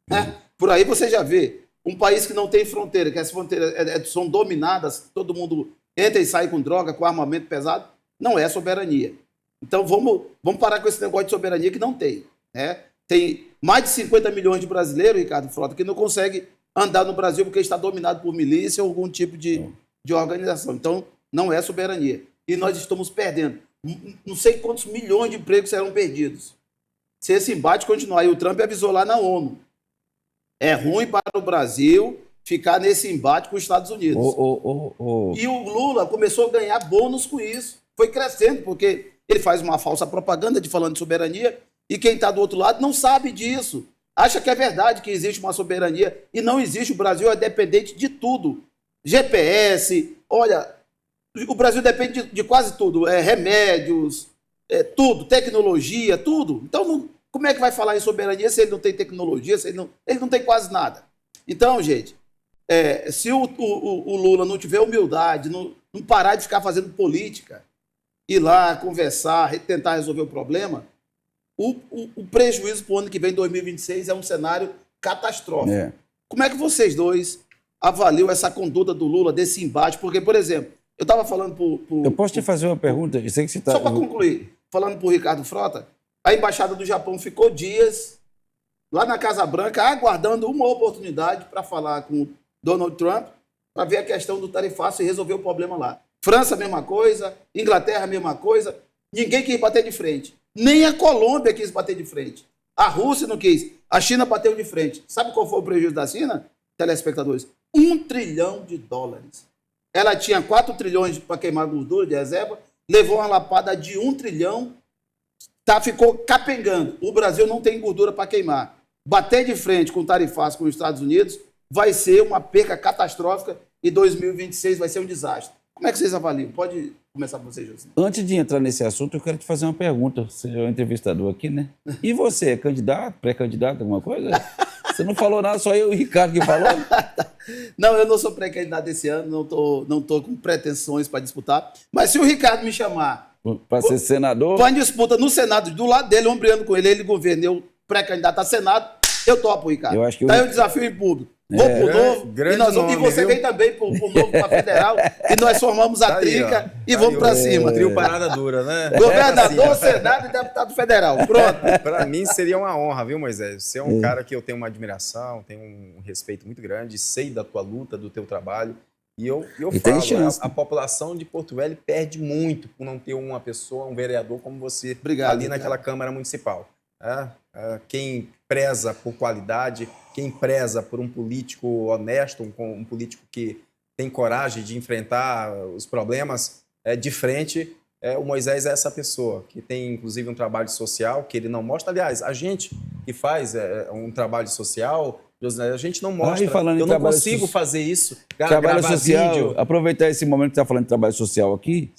Né? Por aí você já vê um país que não tem fronteira, que as fronteiras são dominadas, todo mundo entra e sai com droga, com armamento pesado, não é soberania. Então vamos parar com esse negócio de soberania que não tem. Né? Tem mais de 50 milhões de brasileiros, Ricardo Frota, que não consegue andar no Brasil porque está dominado por milícia ou algum tipo de organização. Então não é soberania. E nós estamos perdendo. Não sei quantos milhões de empregos serão perdidos. Se esse embate continuar, e o Trump avisou lá na ONU, é ruim para o Brasil ficar nesse embate com os Estados Unidos. E o Lula começou a ganhar bônus com isso. Foi crescendo, porque ele faz uma falsa propaganda falando de soberania, e quem está do outro lado não sabe disso. Acha que é verdade que existe uma soberania, e não existe. O Brasil é dependente de tudo. GPS, olha, o Brasil depende de quase tudo. Remédios, tudo, tecnologia, tudo. Então, como é que vai falar em soberania se ele não tem tecnologia, se ele não tem quase nada? Então, gente, se o Lula não tiver humildade, não parar de ficar fazendo política, ir lá conversar, tentar resolver o problema, o prejuízo para o ano que vem, 2026, é um cenário catastrófico. Como é que vocês dois avaliam essa conduta do Lula, desse embate? Porque, por exemplo, eu estava falando Eu posso te fazer uma pergunta? Eu sei que você tá... Só para concluir, falando para o Ricardo Frota, a Embaixada do Japão ficou dias lá na Casa Branca aguardando uma oportunidade para falar com Donald Trump, para ver a questão do tarifaço e resolver o problema lá. França, mesma coisa. Inglaterra, mesma coisa. Ninguém quis bater de frente. Nem a Colômbia quis bater de frente. A Rússia não quis. A China bateu de frente. Sabe qual foi o prejuízo da China, telespectadores? $1 trilhão. Ela tinha 4 trilhões para queimar gordura de reserva, levou uma lapada de 1 trilhão, ficou capengando. O Brasil não tem gordura para queimar. Bater de frente com o tarifaço com os Estados Unidos vai ser uma perca catastrófica e 2026 vai ser um desastre. Como é que vocês avaliam? Pode começar com você, José. Antes de entrar nesse assunto, eu quero te fazer uma pergunta. Você é o entrevistador aqui, né? E você, é candidato, pré-candidato, alguma coisa? Você não falou nada, só eu e o Ricardo que falou? Não, eu não sou pré-candidato esse ano, não tô com pretensões para disputar. Mas se o Ricardo me chamar... Para ser senador? Para disputa no Senado, do lado dele, ombreando com ele governa, eu pré-candidato a Senado, eu topo, Ricardo. Eu acho que tá aí o desafio em público. Vou pro Novo, e você vem também pro Novo, para Federal, e nós formamos a trinca e vamos para cima. Trio parada dura, né? Governador, Senado e deputado federal. Pronto. Para mim seria uma honra, viu, Moisés? Você é um cara que eu tenho uma admiração, tenho um respeito muito grande, sei da tua luta, do teu trabalho. E eu falo, chance, a população de Porto Velho perde muito por não ter uma pessoa, um vereador como você, Obrigado, ali naquela Câmara Municipal. Quem preza por qualidade, quem preza por um político honesto, um político que tem coragem de enfrentar os problemas de frente, o Moisés é essa pessoa, que tem inclusive um trabalho social que ele não mostra. Aliás, a gente que faz um trabalho social, a gente não mostra. Eu não consigo fazer isso. Trabalho social, vídeo. aproveitar esse momento que está falando de trabalho social aqui,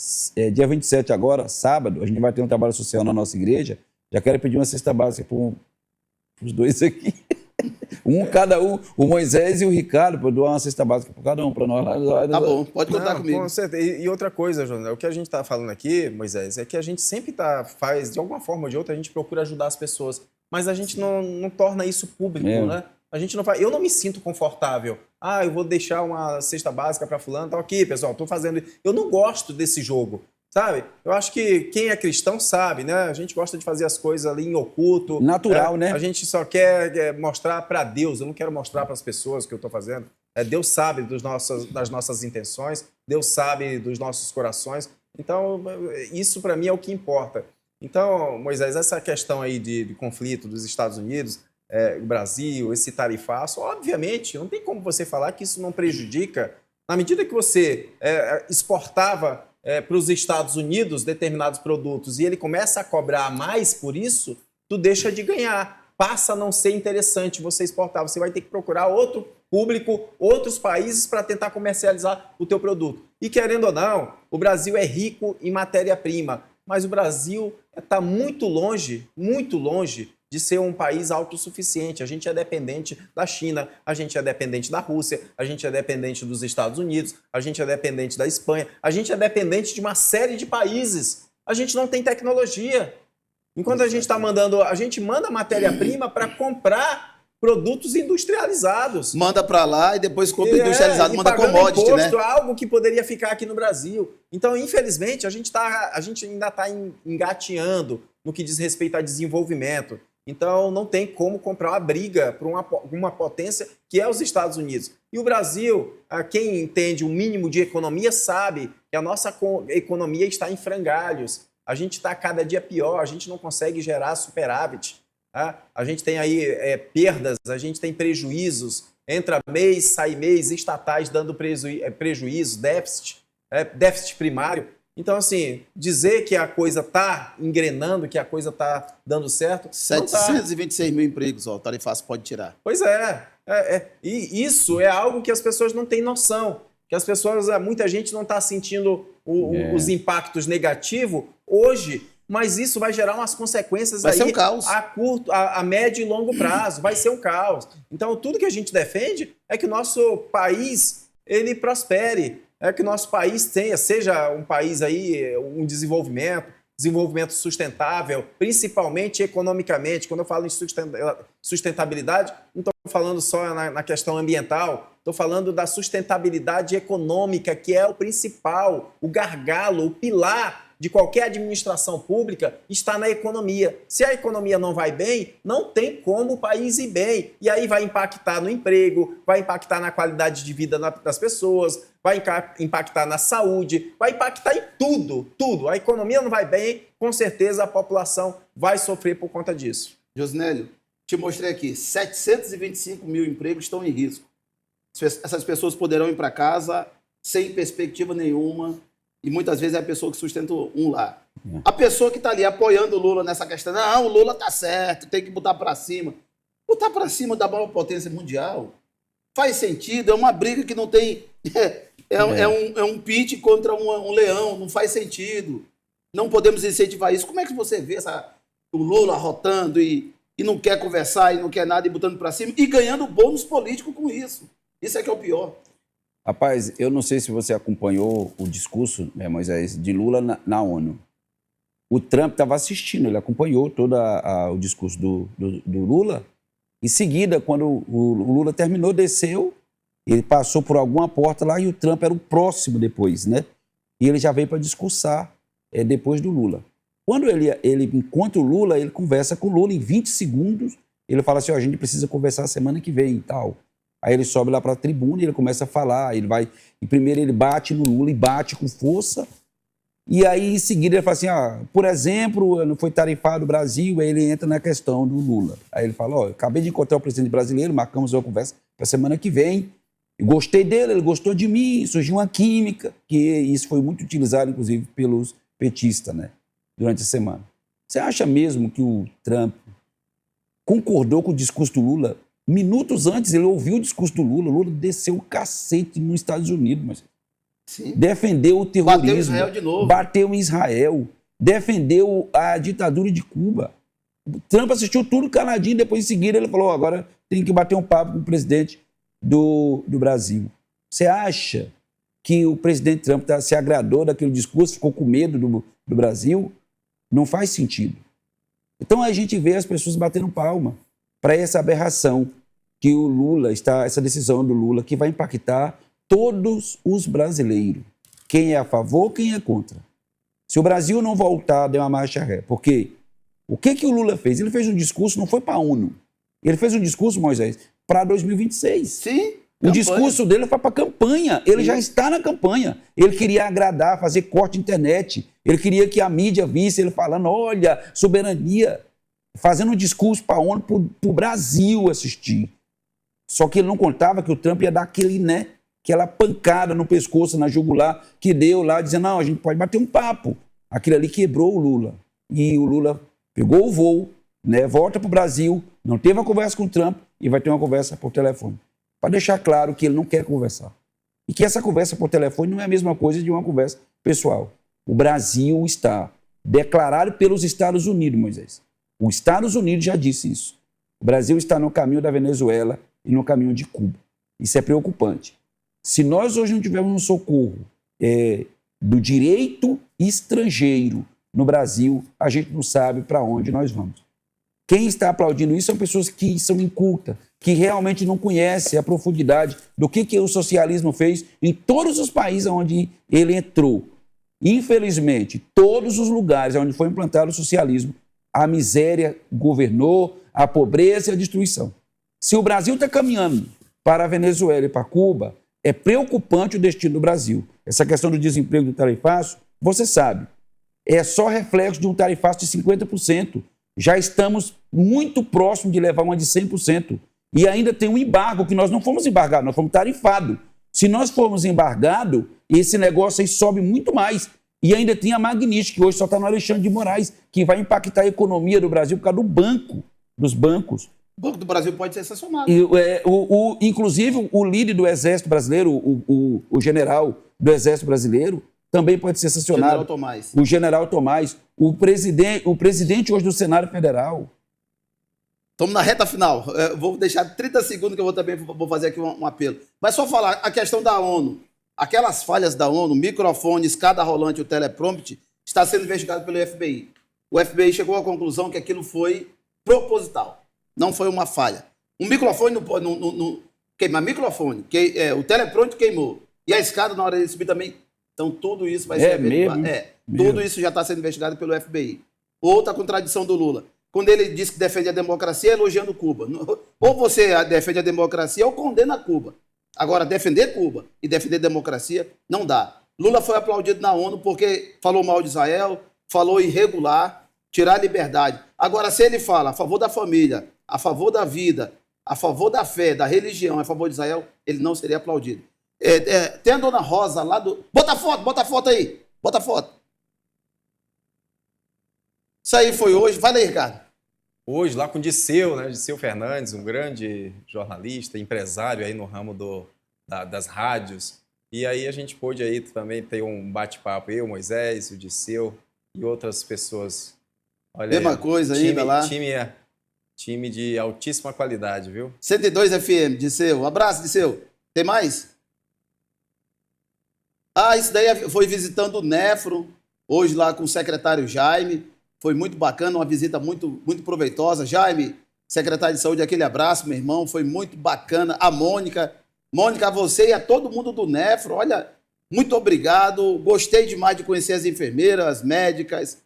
dia 27 agora, sábado, a gente vai ter um trabalho social na nossa igreja. Já quero pedir uma cesta básica para os dois aqui. Cada um, o Moisés e o Ricardo, para doar uma cesta básica para cada um, para nós lá. Tá bom, pode contar comigo. Com certeza. E outra coisa, João, o que a gente está falando aqui, Moisés, é que a gente sempre faz, de alguma forma ou de outra, a gente procura ajudar as pessoas, mas a gente não torna isso público, né? A gente não faz. Eu não me sinto confortável. Eu vou deixar uma cesta básica para fulano, tá aqui, pessoal, estou fazendo. Eu não gosto desse jogo. Sabe? Eu acho que quem é cristão sabe, né? A gente gosta de fazer as coisas ali em oculto. Natural, né? A gente só quer mostrar para Deus. Eu não quero mostrar para as pessoas o que eu estou fazendo. Deus sabe das nossas intenções. Deus sabe dos nossos corações. Então, isso para mim é o que importa. Então, Moisés, essa questão aí de conflito dos Estados Unidos, o Brasil, esse tarifaço, obviamente, não tem como você falar que isso não prejudica. Na medida que você exportava para os Estados Unidos determinados produtos e ele começa a cobrar mais por isso, tu deixa de ganhar. Passa a não ser interessante você exportar. Você vai ter que procurar outro público, outros países para tentar comercializar o teu produto. E querendo ou não, o Brasil é rico em matéria-prima, mas o Brasil está muito longe de ser um país autossuficiente. A gente é dependente da China, a gente é dependente da Rússia, a gente é dependente dos Estados Unidos, a gente é dependente da Espanha, a gente é dependente de uma série de países. A gente não tem tecnologia. Enquanto a gente manda matéria-prima para comprar produtos industrializados. Manda para lá e depois compra industrializado, manda commodity, imposto, né? Algo que poderia ficar aqui no Brasil. Então, infelizmente, a gente ainda está engateando no que diz respeito a desenvolvimento. Então, não tem como comprar uma briga para uma potência que é os Estados Unidos. E o Brasil, quem entende o mínimo de economia, sabe que a nossa economia está em frangalhos. A gente está cada dia pior, a gente não consegue gerar superávit. Tá? A gente tem aí perdas, a gente tem prejuízos. Entra mês, sai mês, estatais dando prejuízo, déficit primário. Então, assim, dizer que a coisa está engrenando, que a coisa está dando certo... 726 mil empregos, o tarifaço pode tirar. Pois é. E isso é algo que as pessoas não têm noção. Que as pessoas, muita gente não está sentindo os impactos negativos hoje, mas isso vai gerar umas consequências vai ser um caos. A médio e longo prazo. Vai ser um caos. Então, tudo que a gente defende é que o nosso país ele prospere. É que o nosso país seja um país aí, um desenvolvimento sustentável, principalmente economicamente. Quando eu falo em sustentabilidade, não estou falando só na questão ambiental, estou falando da sustentabilidade econômica, que é o principal, o gargalo, o pilar de qualquer administração pública está na economia. Se a economia não vai bem, não tem como o país ir bem. E aí vai impactar no emprego, vai impactar na qualidade de vida das pessoas, vai impactar na saúde, vai impactar em tudo. A economia não vai bem, com certeza a população vai sofrer por conta disso. Josinélio, te mostrei aqui, 725 mil empregos estão em risco. Essas pessoas poderão ir para casa sem perspectiva nenhuma, e muitas vezes é a pessoa que sustenta um lar. A pessoa que está ali apoiando o Lula nessa questão, não, o Lula está certo, tem que botar para cima. Botar para cima da maior potência mundial faz sentido, é uma briga que não tem... É um pitch contra um leão, não faz sentido. Não podemos incentivar isso. Como é que você vê o Lula rotando e não quer conversar, e não quer nada, e botando para cima, e ganhando bônus político com isso? Isso é que é o pior. Rapaz, eu não sei se você acompanhou o discurso, Moisés, de Lula na ONU. O Trump estava assistindo, ele acompanhou todo o discurso do Lula. Em seguida, quando o Lula terminou, desceu, ele passou por alguma porta lá e o Trump era o próximo depois, né? E ele já veio para discursar depois do Lula. Quando ele encontra o Lula, ele conversa com o Lula em 20 segundos, ele fala assim, a gente precisa conversar semana que vem e tal. Aí ele sobe lá para a tribuna e ele começa a falar, e primeiro ele bate no Lula e bate com força, E aí, em seguida, ele fala assim, por exemplo, não foi tarifado o Brasil, aí ele entra na questão do Lula. Aí ele fala, acabei de encontrar o presidente brasileiro, marcamos uma conversa para a semana que vem, gostei dele, ele gostou de mim, surgiu uma química, que isso foi muito utilizado, inclusive, pelos petistas, né, durante a semana. Você acha mesmo que o Trump concordou com o discurso do Lula? Minutos antes, ele ouviu o discurso do Lula, o Lula desceu o cacete nos Estados Unidos, mas Sim. defendeu o terrorismo, Bateu Israel de novo. bateu em Israel, defendeu a ditadura de Cuba. O Trump assistiu tudo caladinho, depois em seguida ele falou, agora tem que bater um papo com o presidente do Brasil. Você acha que o presidente Trump se agradou daquele discurso, ficou com medo do Brasil? Não faz sentido. Então a gente vê as pessoas batendo palma para essa aberração que o Lula essa decisão do Lula, que vai impactar todos os brasileiros. Quem é a favor, quem é contra. Se o Brasil não voltar, deu uma marcha ré. Porque o que o Lula fez? Ele fez um discurso, não foi para a ONU. Ele fez um discurso, Moisés, para 2026. Sim. O discurso dele foi para a campanha. Ele já está na campanha. Ele queria agradar, fazer corte de internet. Ele queria que a mídia visse ele falando, olha, soberania, fazendo um discurso para a ONU, para o Brasil assistir. Só que ele não contava que o Trump ia dar aquela pancada no pescoço, na jugular, que deu lá, dizendo, não, a gente pode bater um papo. Aquilo ali quebrou o Lula. E o Lula pegou o voo, né, volta para o Brasil, não teve uma conversa com o Trump e vai ter uma conversa por telefone. Para deixar claro que ele não quer conversar. E que essa conversa por telefone não é a mesma coisa de uma conversa pessoal. O Brasil está declarado pelos Estados Unidos, Moisés. Os Estados Unidos já disse isso. O Brasil está no caminho da Venezuela e no caminho de Cuba. Isso é preocupante. Se nós hoje não tivermos um socorro do direito estrangeiro no Brasil, a gente não sabe para onde nós vamos. Quem está aplaudindo isso são pessoas que são incultas, que realmente não conhecem a profundidade do que o socialismo fez em todos os países onde ele entrou. Infelizmente, todos os lugares onde foi implantado o socialismo, a miséria governou, a pobreza e a destruição. Se o Brasil está caminhando para a Venezuela e para Cuba, é preocupante o destino do Brasil. Essa questão do desemprego do tarifaço, você sabe, é só reflexo de um tarifaço de 50%. Já estamos muito próximos de levar uma de 100%. E ainda tem um embargo, que nós não fomos embargados, nós fomos tarifados. Se nós formos embargados, esse negócio aí sobe muito mais. E ainda tem a Magnífica, que hoje só está no Alexandre de Moraes, que vai impactar a economia do Brasil por causa dos bancos. O Banco do Brasil pode ser sancionado. Inclusive, o líder do Exército Brasileiro, o general do Exército Brasileiro, também pode ser sancionado. General Tomás. O general Tomás. O presidente hoje do Senado Federal. Estamos na reta final. Vou deixar 30 segundos que eu vou fazer aqui um apelo. Mas só falar a questão da ONU. Aquelas falhas da ONU, microfone, escada rolante, o teleprompter, está sendo investigado pelo FBI. O FBI chegou à conclusão que aquilo foi proposital. Não foi uma falha. Um microfone não pode queimar microfone. O teleprompter queimou. E a escada, na hora de subir também. Então, tudo isso vai ser investigado. Tudo isso já está sendo investigado pelo FBI. Outra contradição do Lula. Quando ele diz que defende a democracia, elogiando Cuba. Ou você defende a democracia ou condena Cuba. Agora, defender Cuba e defender democracia não dá. Lula foi aplaudido na ONU porque falou mal de Israel, falou irregular, tirar a liberdade. Agora, se ele fala a favor da família, a favor da vida, a favor da fé, da religião, a favor de Israel, ele não seria aplaudido. Tem a dona Rosa lá do... Bota a foto aí. Bota a foto. Isso aí foi hoje. Vai lá, Ricardo. Hoje, lá com o Disseu, né? Disseu Fernandes, um grande jornalista, empresário aí no ramo das rádios. E aí a gente pôde aí também ter um bate-papo, eu, Moisés, o Disseu e outras pessoas. Olha Mesma aí, coisa ainda lá. Time de altíssima qualidade, viu? 102 FM, Disseu. Um abraço, Disseu. Tem mais? Isso daí foi visitando o Nefro, hoje lá com o secretário Jaime. Foi muito bacana, uma visita muito, muito proveitosa. Jaime, secretário de saúde, aquele abraço, meu irmão. Foi muito bacana. A Mônica, a você e a todo mundo do Nefro. Olha, muito obrigado. Gostei demais de conhecer as enfermeiras, as médicas,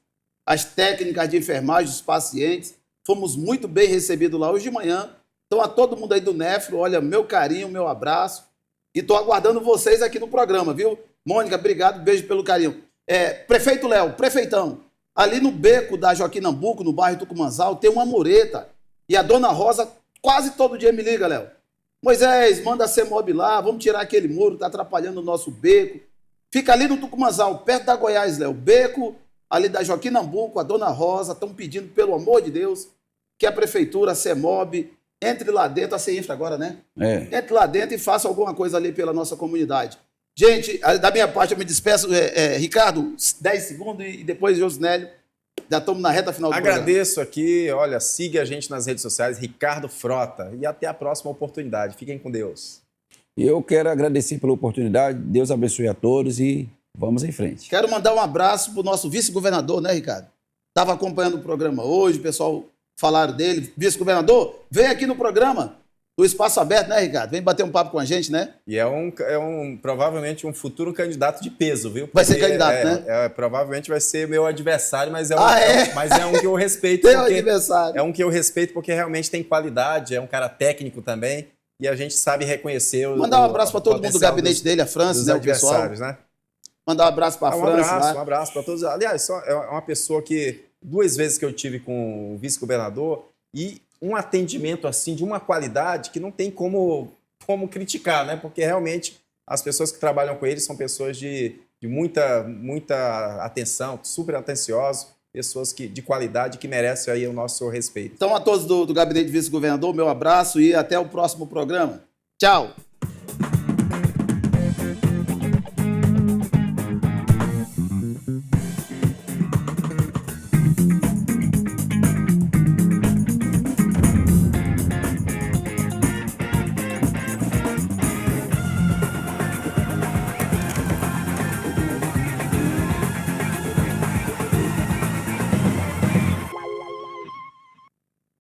as técnicas de enfermagem dos pacientes. Fomos muito bem recebidos lá hoje de manhã. Então, a todo mundo aí do Nefro, olha, meu carinho, meu abraço. E estou aguardando vocês aqui no programa, viu? Mônica, obrigado, beijo pelo carinho. Prefeito Léo, prefeitão, ali no beco da Joaquim Nabuco, no bairro Tucumanzal, tem uma mureta. E a dona Rosa quase todo dia me liga, Léo. Moisés, manda a CEMOB lá, vamos tirar aquele muro, está atrapalhando o nosso beco. Fica ali no Tucumanzal, perto da Goiás, Léo. Beco ali da Joaquim Nabuco, a dona Rosa, estão pedindo, pelo amor de Deus, que a prefeitura, a CEMOB, entre lá dentro, a CEINFRA agora, né? Entre lá dentro e faça alguma coisa ali pela nossa comunidade. Gente, da minha parte eu me despeço. Ricardo, 10 segundos e depois Josinélio. Já estamos na reta final do programa. Agradeço aqui, olha, siga a gente nas redes sociais, Ricardo Frota. E até a próxima oportunidade. Fiquem com Deus. Eu quero agradecer pela oportunidade. Deus abençoe a todos e vamos em frente. Quero mandar um abraço para o nosso vice-governador, né, Ricardo? Estava acompanhando o programa hoje, o pessoal falaram dele. Vice-governador, vem aqui no programa do Espaço Aberto, né, Ricardo? Vem bater um papo com a gente, né? E provavelmente um futuro candidato de peso, viu? Vai ser candidato, né? Provavelmente vai ser meu adversário, mas mas é um que eu respeito. Tem adversário. É um que eu respeito porque realmente tem qualidade, é um cara técnico também, e a gente sabe reconhecer Mandar um abraço para todo mundo do gabinete dele, a Francis, né, o pessoal. Né? Mandar um abraço para a Francis. Um abraço para todos. Aliás, é uma pessoa que 2 vezes que eu tive com o vice-governador e um atendimento assim de uma qualidade que não tem como criticar, né? Porque realmente as pessoas que trabalham com ele são pessoas de muita atenção, super atenciosos, pessoas de qualidade que merecem aí o nosso respeito. Então, a todos do gabinete do vice-governador, meu abraço e até o próximo programa. Tchau!